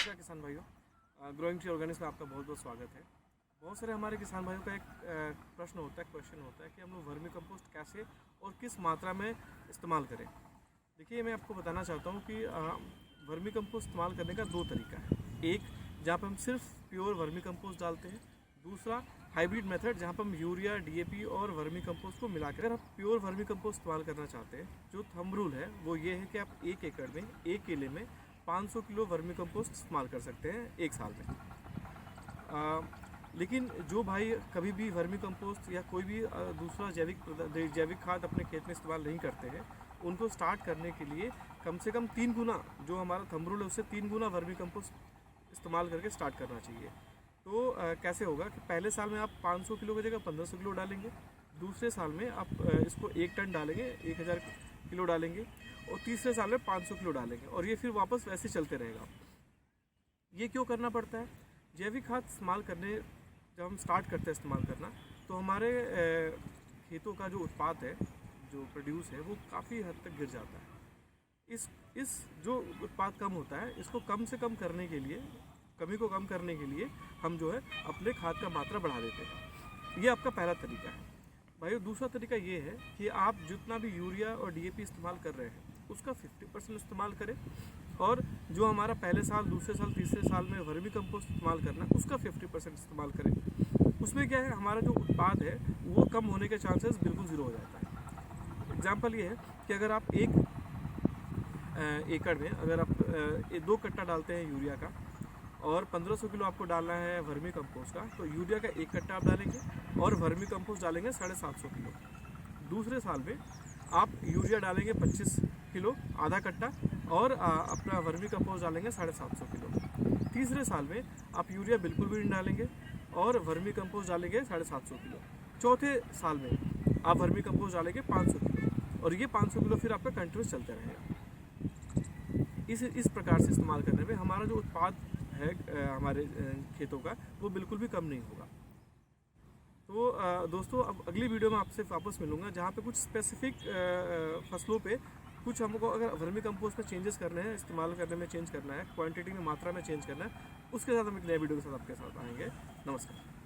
नमस्कार किसान भाइयों, ग्रोइंग ट्री ऑर्गेनिक्स में आपका बहुत बहुत स्वागत है। बहुत सारे हमारे किसान भाइयों का एक प्रश्न होता है, क्वेश्चन होता है कि हम लोग वर्मी कंपोस्ट कैसे और किस मात्रा में इस्तेमाल करें। देखिए, मैं आपको बताना चाहता हूँ कि वर्मी कंपोस्ट इस्तेमाल करने का दो तरीका है। एक, जहाँ पर हम सिर्फ प्योर वर्मी कंपोस्ट डालते हैं। दूसरा, हाइब्रिड मेथड, जहाँ पर हम यूरिया, डीएपी और वर्मी कंपोस्ट को मिलाकर, अगर आप प्योर वर्मी कंपोस्ट इस्तेमाल करना चाहते हैं, जो थंब रूल है वो ये है कि आप 1 एकड़ में 1 किले में 500 किलो वर्मी कंपोस्ट इस्तेमाल कर सकते हैं 1 साल में। लेकिन जो भाई कभी भी वर्मी कंपोस्ट या कोई भी दूसरा जैविक खाद अपने खेत में इस्तेमाल नहीं करते हैं, उनको स्टार्ट करने के लिए कम से कम 3 गुना, जो हमारा थंब रूल है उससे 3 गुना वर्मी कंपोस्ट इस्तेमाल करके स्टार्ट करना चाहिए। तो कैसे होगा कि पहले साल में आप 500 किलो की जगह 1500 किलो डालेंगे, दूसरे साल में आप इसको 1 टन डालेंगे, 1000 किलो डालेंगे, और तीसरे साल में 500 किलो डालेंगे, और ये फिर वापस वैसे चलते रहेगा। ये क्यों करना पड़ता है? जैविक खाद इस्तेमाल करने जब हम स्टार्ट करते हैं इस्तेमाल करना, तो हमारे खेतों का जो उत्पाद है, जो प्रोड्यूस है, वो काफ़ी हद तक गिर जाता है। इस जो उत्पाद कम होता है, इसको कम से कम करने के लिए, कमी को कम करने के लिए हम जो है अपने खाद का मात्रा बढ़ा देते हैं। ये आपका पहला तरीका है भाइयों। दूसरा तरीका ये है कि आप जितना भी यूरिया और डीएपी इस्तेमाल कर रहे हैं उसका 50% इस्तेमाल करें, और जो हमारा पहले साल, दूसरे साल, तीसरे साल में वर्मी कंपोस्ट इस्तेमाल करना है उसका 50% इस्तेमाल करें। उसमें क्या है, हमारा जो उत्पाद है वो कम होने के चांसेस बिल्कुल ज़ीरो हो जाता है। एग्जाम्पल ये है कि अगर आप 1 एकड़ में अगर आप 2 कट्टा डालते हैं यूरिया का और 1500 किलो आपको डालना है वर्मी कंपोस्ट का, तो यूरिया का 1 कट्टा आप डालेंगे और वर्मी कंपोस्ट डालेंगे 750 किलो। दूसरे साल में आप यूरिया डालेंगे 25 किलो, आधा कट्टा, और अपना वर्मी कंपोस्ट डालेंगे 750 किलो। तीसरे साल में आप यूरिया बिल्कुल भी नहीं डालेंगे और वर्मी कंपोस्ट डालेंगे 750 किलो। चौथे साल में आप वर्मी कंपोस्ट डालेंगे 500 किलो, और ये 500 किलो फिर आपका कंटिन्यूस चलते रहेगा। इस प्रकार से इस्तेमाल करने में हमारा जो उत्पाद है हमारे खेतों का, वो बिल्कुल भी कम नहीं होगा। तो दोस्तों, अब अगली वीडियो में आपसे वापस मिलूंगा, जहाँ पे कुछ स्पेसिफिक फसलों पे कुछ हमको अगर वर्मी कंपोस्ट में चेंजेस करने हैं, इस्तेमाल करने में चेंज करना है, क्वांटिटी में, मात्रा में चेंज करना है, उसके साथ हम एक नए वीडियो के साथ आपके साथ आएंगे। नमस्कार।